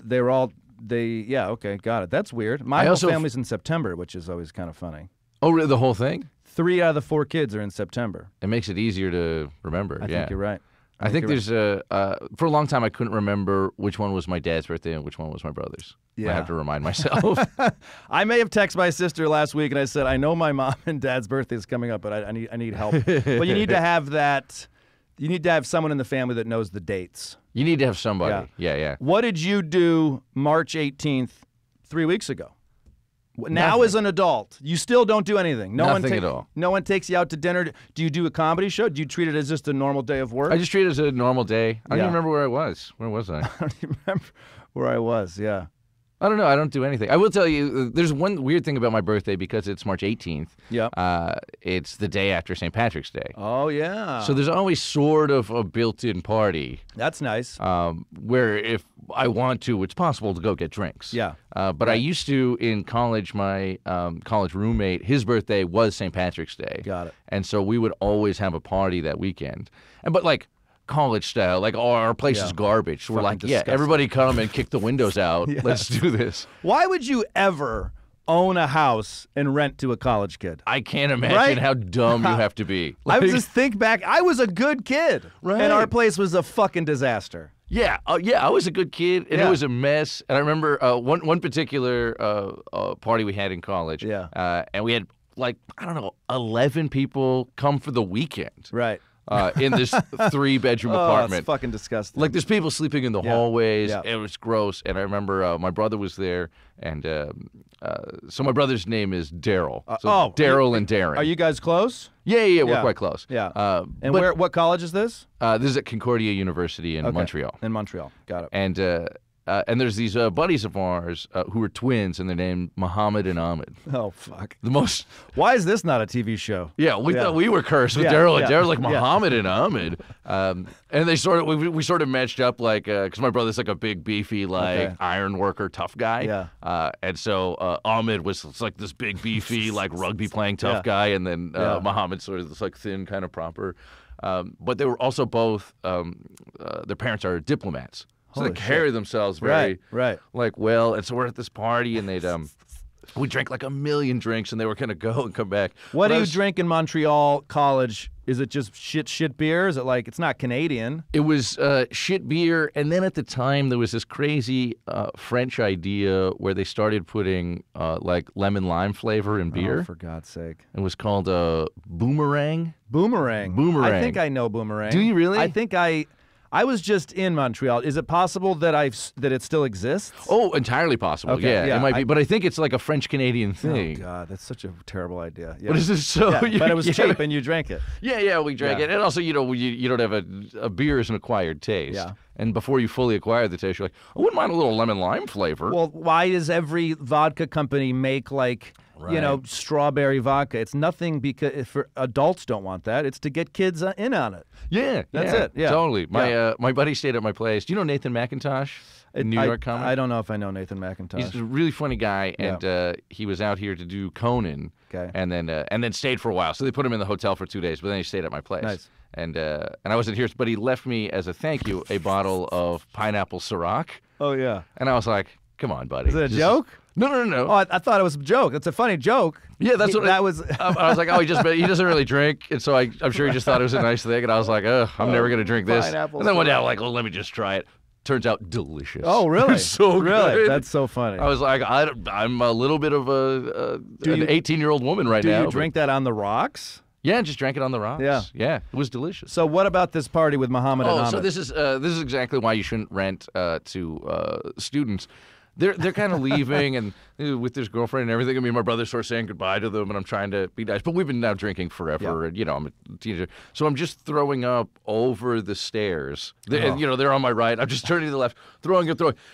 [SPEAKER 1] okay, got it. That's weird. My whole family's in September, which is always kind of funny.
[SPEAKER 2] Oh, really? The whole thing?
[SPEAKER 1] 3 out of the 4 kids are in September.
[SPEAKER 2] It makes it easier to remember.
[SPEAKER 1] I think you're right.
[SPEAKER 2] I think there's for a long time I couldn't remember which one was my dad's birthday and which one was my brother's.
[SPEAKER 1] Yeah.
[SPEAKER 2] I have to remind myself.
[SPEAKER 1] I may have texted my sister last week and I said, I know my mom and dad's birthday is coming up, but I need help. But you need to have that. You need to have someone in the family that knows the dates.
[SPEAKER 2] You need to have somebody. Yeah.
[SPEAKER 1] What did you do March 18th 3 weeks ago? Now
[SPEAKER 2] Nothing.
[SPEAKER 1] as an adult, you still don't do anything.
[SPEAKER 2] Nothing at all.
[SPEAKER 1] No one takes you out to dinner. Do you do a comedy show? Do you treat it as just a normal day of work?
[SPEAKER 2] I just treat it as a normal day. I don't even remember where I was. Where was I?
[SPEAKER 1] I don't even remember where I was, yeah.
[SPEAKER 2] I don't know. I don't do anything. I will tell you, there's one weird thing about my birthday because it's March 18th.
[SPEAKER 1] Yeah.
[SPEAKER 2] It's the day after St. Patrick's Day.
[SPEAKER 1] Oh, yeah.
[SPEAKER 2] So there's always sort of a built-in party.
[SPEAKER 1] That's nice.
[SPEAKER 2] Where if I want to, it's possible to go get drinks.
[SPEAKER 1] Yeah.
[SPEAKER 2] But I used to, in college, my college roommate, his birthday was St. Patrick's Day.
[SPEAKER 1] Got it.
[SPEAKER 2] And so we would always have a party that weekend. But like, college style, like, oh, our place is garbage. So we're like,
[SPEAKER 1] disgusting.
[SPEAKER 2] Everybody come and kick the windows out. Yes. Let's do this.
[SPEAKER 1] Why would you ever own a house and rent to a college kid?
[SPEAKER 2] I can't imagine how dumb you have to be.
[SPEAKER 1] I would just think back. I was a good kid.
[SPEAKER 2] Right.
[SPEAKER 1] And our place was a fucking disaster.
[SPEAKER 2] Yeah, I was a good kid, and it was a mess. And I remember one particular party we had in college.
[SPEAKER 1] Yeah.
[SPEAKER 2] And we had, like, I don't know, 11 people come for the weekend.
[SPEAKER 1] Right.
[SPEAKER 2] In this 3-bedroom apartment.
[SPEAKER 1] It's fucking disgusting.
[SPEAKER 2] Like, there's people sleeping in the hallways.
[SPEAKER 1] Yeah.
[SPEAKER 2] It was gross. And I remember my brother was there, and so my brother's name is Daryl. So Daryl and Darrin.
[SPEAKER 1] Are you guys close?
[SPEAKER 2] Yeah, we're quite close.
[SPEAKER 1] Yeah. And what college is this?
[SPEAKER 2] This is at Concordia University in Montreal.
[SPEAKER 1] In Montreal. Got it.
[SPEAKER 2] And there's these buddies of ours who are twins, and they're named Muhammad and Ahmed.
[SPEAKER 1] Oh, fuck.
[SPEAKER 2] The most.
[SPEAKER 1] Why is this not a TV show?
[SPEAKER 2] Yeah, we thought we were cursed with Daryl. And Daryl's like Muhammad and Ahmed. And they we sort of matched up, like, because my brother's like a big, beefy, like, iron worker, tough guy.
[SPEAKER 1] Yeah.
[SPEAKER 2] And so Ahmed was like this big, beefy, like, rugby playing tough guy. And then Muhammad sort of this, like, thin, kind of proper. But they were also both, their parents are diplomats. So they carry themselves very, like, well. And so we're at this party, and they'd, we drank like 1 million drinks, and they were going to go and come back.
[SPEAKER 1] What do you drink in Montreal College? Is it just shit beer? Is it like, it's not Canadian?
[SPEAKER 2] It was shit beer, and then at the time, there was this crazy French idea where they started putting, like, lemon lime flavor in beer.
[SPEAKER 1] Oh, for God's sake.
[SPEAKER 2] It was called Boomerang.
[SPEAKER 1] Boomerang. I think I know Boomerang.
[SPEAKER 2] Do you really?
[SPEAKER 1] I think I was just in Montreal. Is it possible that it still exists?
[SPEAKER 2] Oh, entirely possible.
[SPEAKER 1] Okay,
[SPEAKER 2] yeah, it might be. But I think it's like a French-Canadian thing.
[SPEAKER 1] Oh, God, that's such a terrible idea. Yeah.
[SPEAKER 2] But is this so?
[SPEAKER 1] Yeah, but it was cheap, and you drank it.
[SPEAKER 2] Yeah, we drank it. And also, you don't have a beer is an acquired taste.
[SPEAKER 1] Yeah.
[SPEAKER 2] And before you fully acquire the taste, you're like, I wouldn't mind a little lemon lime flavor.
[SPEAKER 1] Well, why does every vodka company make, like, strawberry vodka? It's nothing because for adults don't want that. It's to get kids in on it.
[SPEAKER 2] Yeah,
[SPEAKER 1] that's it. Yeah,
[SPEAKER 2] totally. My buddy stayed at my place. Do you know Nathan McIntosh? New York comic?
[SPEAKER 1] I don't know if I know Nathan McIntosh.
[SPEAKER 2] He's a really funny guy, and he was out here to do Conan, and then stayed for a while. So they put him in the hotel for 2 days, but then he stayed at my place.
[SPEAKER 1] Nice.
[SPEAKER 2] And I wasn't here, but he left me as a thank you a bottle of pineapple Ciroc.
[SPEAKER 1] Oh yeah.
[SPEAKER 2] And I was like, "Come on, buddy."
[SPEAKER 1] Is it a joke?
[SPEAKER 2] No.
[SPEAKER 1] Oh, I thought it was a joke. It's a funny joke.
[SPEAKER 2] Yeah, that's what
[SPEAKER 1] that was.
[SPEAKER 2] I was like, oh, he doesn't really drink, and so I'm sure he just thought it was a nice thing, and I was like, I'm never gonna drink this. And then one day I'm like, let me just try it. Turns out delicious.
[SPEAKER 1] Oh, really?
[SPEAKER 2] So
[SPEAKER 1] really?
[SPEAKER 2] Good.
[SPEAKER 1] That's so funny.
[SPEAKER 2] I was like, I'm a little bit of an 18-year-old woman right now.
[SPEAKER 1] Do you drink that on the rocks?
[SPEAKER 2] Yeah, just drank it on the rocks.
[SPEAKER 1] Yeah,
[SPEAKER 2] it was delicious.
[SPEAKER 1] So what about this party with Muhammad and Ahmed?
[SPEAKER 2] So this is exactly why you shouldn't rent to students. They're kind of leaving, and with his girlfriend and everything. I mean, my brother's sort of saying goodbye to them, and I'm trying to be nice. But we've been now drinking forever, and I'm a teenager, so I'm just throwing up over the stairs. And, they're on my right. I'm just turning to the left, throwing.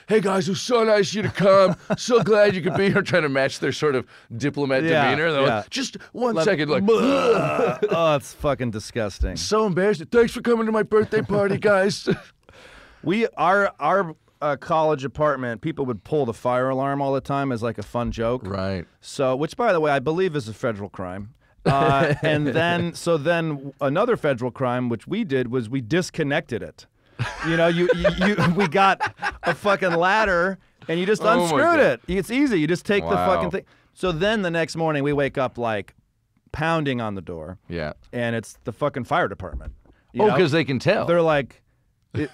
[SPEAKER 2] Hey guys, it was so nice of you to come. So glad you could be here. Trying to match their sort of diplomat demeanor. They're like, just one second, like,
[SPEAKER 1] oh, it's fucking disgusting.
[SPEAKER 2] So embarrassing. Thanks for coming to my birthday party, guys.
[SPEAKER 1] Our college apartment, people would pull the fire alarm all the time as like a fun joke.
[SPEAKER 2] Right.
[SPEAKER 1] So, which by the way, I believe is a federal crime. And then another federal crime, which we did, was we disconnected it. We got a fucking ladder and you just unscrewed it. It's easy. You just take the fucking thing. So then the next morning we wake up like pounding on the door. Yeah. And it's the fucking fire department.
[SPEAKER 2] Because they can tell.
[SPEAKER 1] They're like,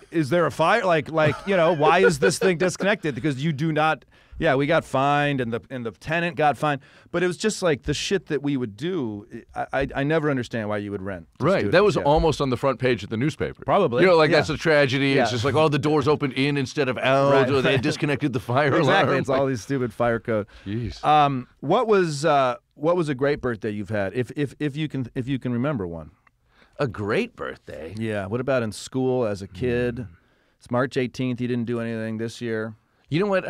[SPEAKER 1] is there a fire? Like, why is this thing disconnected? Because you do not. Yeah, we got fined, and the tenant got fined. But it was just like the shit that we would do. I never understand why you would rent.
[SPEAKER 2] Right, that was almost on the front page of the newspaper.
[SPEAKER 1] Probably.
[SPEAKER 2] That's a tragedy. Yeah. It's just like, the doors opened in instead of out, or they had disconnected the fire alarm.
[SPEAKER 1] Exactly, it's all these stupid fire code.
[SPEAKER 2] Jeez.
[SPEAKER 1] What was a great birthday you've had, if you can remember one?
[SPEAKER 2] A great birthday?
[SPEAKER 1] Yeah. What about in school as a kid? It's March 18th. You didn't do anything this year.
[SPEAKER 2] You know what?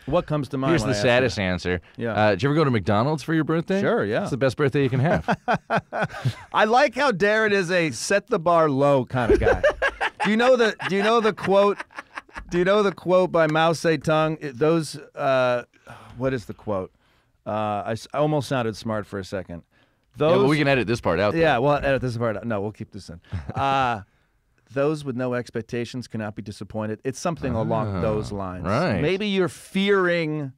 [SPEAKER 1] What comes to mind?
[SPEAKER 2] Here's the saddest answer.
[SPEAKER 1] Yeah.
[SPEAKER 2] Did you ever go to McDonald's for your birthday?
[SPEAKER 1] Sure, yeah.
[SPEAKER 2] It's the best birthday you can have.
[SPEAKER 1] I like how Darrin is a set the bar low kind of guy. Do you know the quote? Do you know the quote by Mao Zedong? What is the quote? I almost sounded smart for a second.
[SPEAKER 2] We can edit this part out.
[SPEAKER 1] Yeah, we'll edit this part out. No, we'll keep this in. Those with no expectations cannot be disappointed. It's something along those lines.
[SPEAKER 2] Right.
[SPEAKER 1] Maybe you're fearing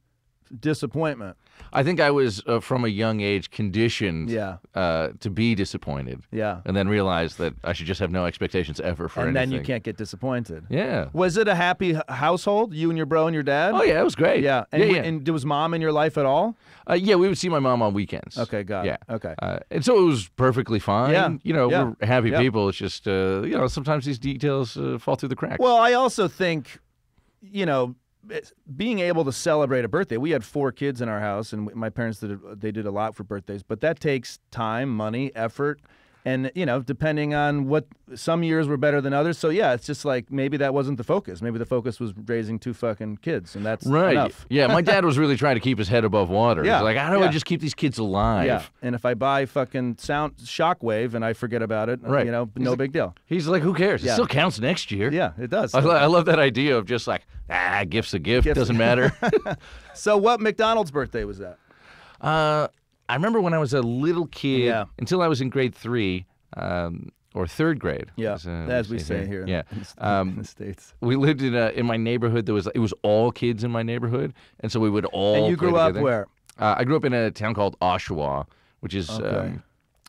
[SPEAKER 1] disappointment.
[SPEAKER 2] I think I was, from a young age, conditioned to be disappointed.
[SPEAKER 1] Yeah.
[SPEAKER 2] And then realized that I should just have no expectations ever for anything.
[SPEAKER 1] And then you can't get disappointed.
[SPEAKER 2] Yeah.
[SPEAKER 1] Was it a happy household, you and your bro and your dad?
[SPEAKER 2] Oh, yeah, it was great.
[SPEAKER 1] Yeah. And was Mom in your life at all?
[SPEAKER 2] Yeah, we would see my mom on weekends.
[SPEAKER 1] Okay, got it. Okay.
[SPEAKER 2] And so it was perfectly fine.
[SPEAKER 1] Yeah.
[SPEAKER 2] You know, we're happy people. It's just, you know, sometimes these details fall through the cracks.
[SPEAKER 1] Well, I also think, you know, being able to celebrate a birthday. We had 4 kids in our house, and my parents did a lot for birthdays, but that takes time, money, effort, and, you know, depending on what, some years were better than others. So yeah, it's just like maybe that wasn't the focus. Maybe the focus was raising 2 fucking kids, and that's enough.
[SPEAKER 2] Yeah, my dad was really trying to keep his head above water.
[SPEAKER 1] Yeah.
[SPEAKER 2] He's like, how do I just keep these kids alive?
[SPEAKER 1] Yeah, and if I buy fucking shockwave and I forget about it, you know, no big deal.
[SPEAKER 2] He's like, who cares? It still counts next year.
[SPEAKER 1] Yeah, it does.
[SPEAKER 2] I love that idea of just like, gift's a gift, doesn't matter.
[SPEAKER 1] So what McDonald's birthday was that?
[SPEAKER 2] I remember when I was a little kid, until I was in grade 3, or 3rd grade.
[SPEAKER 1] Yeah, as we say here in the States.
[SPEAKER 2] We lived in my neighborhood. It was all kids in my neighborhood, and so we would all
[SPEAKER 1] And you grew
[SPEAKER 2] play
[SPEAKER 1] up
[SPEAKER 2] together.
[SPEAKER 1] where?
[SPEAKER 2] I grew up in a town called Oshawa, which is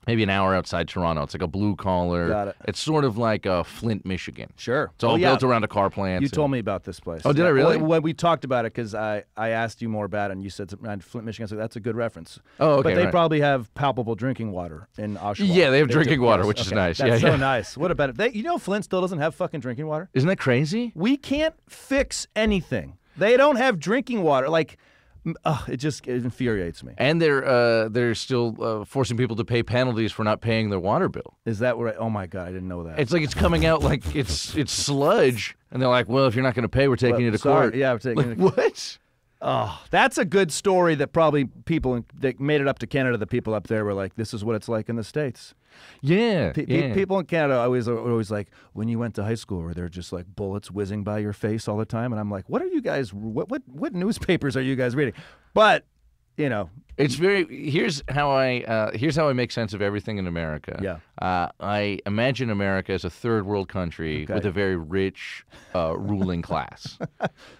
[SPEAKER 2] maybe an hour outside Toronto. It's like a blue collar.
[SPEAKER 1] Got it.
[SPEAKER 2] It's sort of like Flint, Michigan.
[SPEAKER 1] Sure.
[SPEAKER 2] It's all built around a car plant.
[SPEAKER 1] You told me about this place.
[SPEAKER 2] Oh, did I really?
[SPEAKER 1] Well, we talked about it because I asked you more about it, and you said Flint, Michigan. So that's a good reference.
[SPEAKER 2] Oh, okay.
[SPEAKER 1] But they probably have palpable drinking water in Oshawa.
[SPEAKER 2] Yeah, they have drinking water, which is nice.
[SPEAKER 1] That's so nice. What about it? You know, Flint still doesn't have fucking drinking water?
[SPEAKER 2] Isn't that crazy?
[SPEAKER 1] We can't fix anything. They don't have drinking water. Like, it infuriates me.
[SPEAKER 2] And they're still forcing people to pay penalties for not paying their water bill.
[SPEAKER 1] Is that right? Oh my God, I didn't know that.
[SPEAKER 2] It's like it's coming out like it's sludge, and they're like, "Well, if you're not going to pay, we're taking you to court."
[SPEAKER 1] Yeah, we're taking
[SPEAKER 2] you to court. What?
[SPEAKER 1] Oh, that's a good story that probably people that made it up to Canada, the people up there were like, this is what it's like in the States.
[SPEAKER 2] Yeah.
[SPEAKER 1] People in Canada are always like, when you went to high school, were there just like bullets whizzing by your face all the time? And I'm like, what are you guys, what newspapers are you guys reading? But, you know.
[SPEAKER 2] It's here's how I make sense of everything in America.
[SPEAKER 1] Yeah.
[SPEAKER 2] I imagine America as a third world country with a very rich ruling class.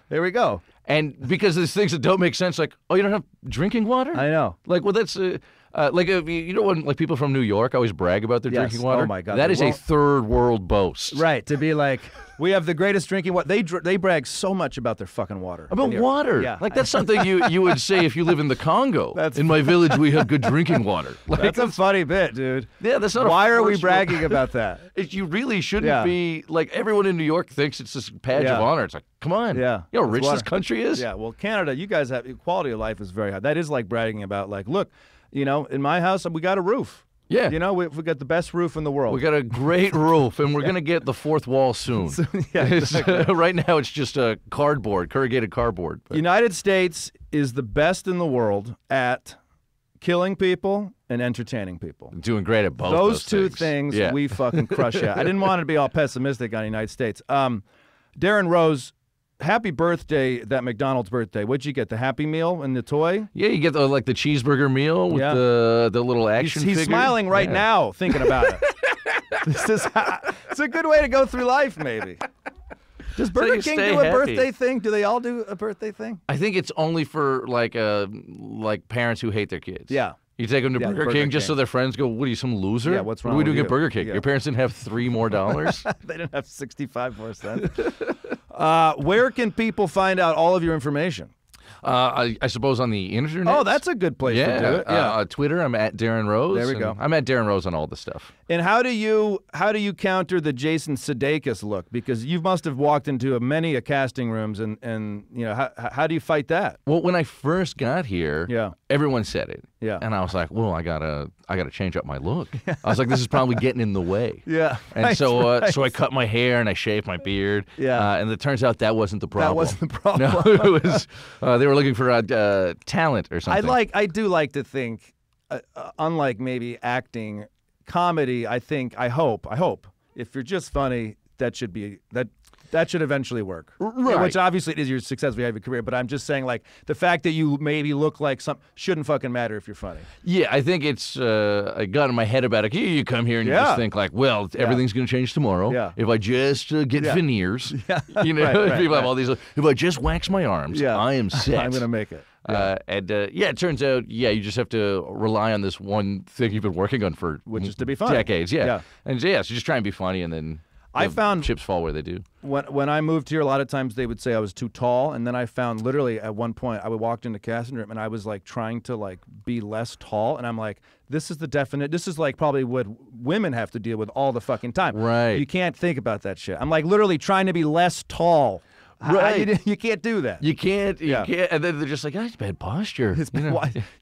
[SPEAKER 1] There we go.
[SPEAKER 2] And because there's things that don't make sense, like, oh, you don't have drinking water?
[SPEAKER 1] I know.
[SPEAKER 2] Like, well, that's like you know when like people from New York always brag about their drinking water.
[SPEAKER 1] Oh my God,
[SPEAKER 2] that is a third world boast.
[SPEAKER 1] Right, to be like, we have the greatest drinking water. They brag so much about their fucking water.
[SPEAKER 2] About water,
[SPEAKER 1] yeah.
[SPEAKER 2] Like that's something you would say if you live in the Congo. In my village, we have good drinking water. Like,
[SPEAKER 1] that's a funny bit, dude.
[SPEAKER 2] Yeah, that's not.
[SPEAKER 1] Why are we bragging about that?
[SPEAKER 2] You really shouldn't be. Like everyone in New York thinks it's this badge of honor. It's like, come on, you know how rich this country is.
[SPEAKER 1] Yeah, well, Canada, you guys have quality of life is very high. That is like bragging about, like, look, you know, in my house we got a roof.
[SPEAKER 2] Yeah.
[SPEAKER 1] You know, we got the best roof in the world.
[SPEAKER 2] We got a great roof, and we're going to get the 4th wall soon.
[SPEAKER 1] Yeah, exactly.
[SPEAKER 2] Right now, it's just a corrugated cardboard.
[SPEAKER 1] But. United States is the best in the world at killing people and entertaining people.
[SPEAKER 2] Doing great at both
[SPEAKER 1] those two things we fucking crush at. I didn't want to be all pessimistic on the United States. Darrin Rose, happy birthday, that McDonald's birthday. What'd you get, the Happy Meal and the toy?
[SPEAKER 2] Yeah, you get the cheeseburger meal with the little action figure.
[SPEAKER 1] He's smiling right now thinking about it. It's a good way to go through life, maybe. Does Burger King do a birthday thing? Do they all do a birthday thing?
[SPEAKER 2] I think it's only for like parents who hate their kids.
[SPEAKER 1] Yeah.
[SPEAKER 2] You take them to Burger King just so their friends go, what are you, some loser?
[SPEAKER 1] Yeah, what's wrong
[SPEAKER 2] What are we
[SPEAKER 1] with
[SPEAKER 2] doing
[SPEAKER 1] you?
[SPEAKER 2] at Burger King?
[SPEAKER 1] Yeah.
[SPEAKER 2] Your parents didn't have $3 more?
[SPEAKER 1] They didn't have 65 more cents. Where can people find out all of your information?
[SPEAKER 2] I suppose on the internet.
[SPEAKER 1] Oh, that's a good place to do it. Yeah.
[SPEAKER 2] Twitter, I'm at Darrin Rose.
[SPEAKER 1] There we go.
[SPEAKER 2] I'm at Darrin Rose on all the stuff.
[SPEAKER 1] And how do you counter the Jason Sudeikis look? Because you must have walked into many casting rooms, and you know how do you fight that?
[SPEAKER 2] Well, when I first got here, everyone said it.
[SPEAKER 1] Yeah.
[SPEAKER 2] And I was like, well, I gotta change up my look. I was like, this is probably getting in the way.
[SPEAKER 1] Yeah.
[SPEAKER 2] And so I cut my hair and I shaved my beard.
[SPEAKER 1] Yeah.
[SPEAKER 2] And it turns out that wasn't the problem.
[SPEAKER 1] That wasn't the problem.
[SPEAKER 2] No, it was they were looking for talent or something.
[SPEAKER 1] I do like to think, unlike maybe acting, comedy. I hope if you're just funny, that should eventually work.
[SPEAKER 2] Right.
[SPEAKER 1] Which obviously it is your success if you have a career, but I'm just saying, like, the fact that you maybe look like shouldn't fucking matter if you're funny.
[SPEAKER 2] Yeah, I think it's I got in my head about it. You come here and you just think like, well, everything's going to change tomorrow.
[SPEAKER 1] Yeah.
[SPEAKER 2] If I just get veneers,
[SPEAKER 1] Yeah.
[SPEAKER 2] you know,
[SPEAKER 1] Right,
[SPEAKER 2] people have all these. If I just wax my arms,
[SPEAKER 1] Yeah.
[SPEAKER 2] I am set.
[SPEAKER 1] I'm going to make it.
[SPEAKER 2] It turns out, you just have to rely on this one thing you've been working on for
[SPEAKER 1] which is to be funny.
[SPEAKER 2] Decades. Yeah. And so just try and be funny, and then
[SPEAKER 1] I found
[SPEAKER 2] chips fall where they do.
[SPEAKER 1] When I moved here, a lot of times they would say I was too tall, and then I found literally at one point I walked into casting room and I was like trying to like be less tall, and I'm like, this is the definite. This is like probably what women have to deal with all the fucking time.
[SPEAKER 2] Right.
[SPEAKER 1] You can't think about that shit. I'm like literally trying to be less tall.
[SPEAKER 2] Right.
[SPEAKER 1] You can't do that.
[SPEAKER 2] You can't. And then they're just like, it's bad posture.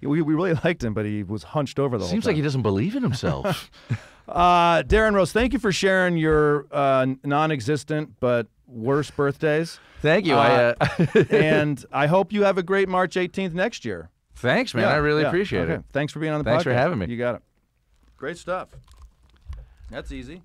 [SPEAKER 1] We really liked him, but he was hunched over the whole time.
[SPEAKER 2] Seems like he doesn't believe in himself.
[SPEAKER 1] Darrin Rose, thank you for sharing your non-existent but worse birthdays.
[SPEAKER 2] Thank you.
[SPEAKER 1] And I hope you have a great March 18th next year.
[SPEAKER 2] Thanks, man. I really appreciate it.
[SPEAKER 1] Thanks for being on the podcast.
[SPEAKER 2] Thanks for having me.
[SPEAKER 1] You got it. Great stuff. That's easy.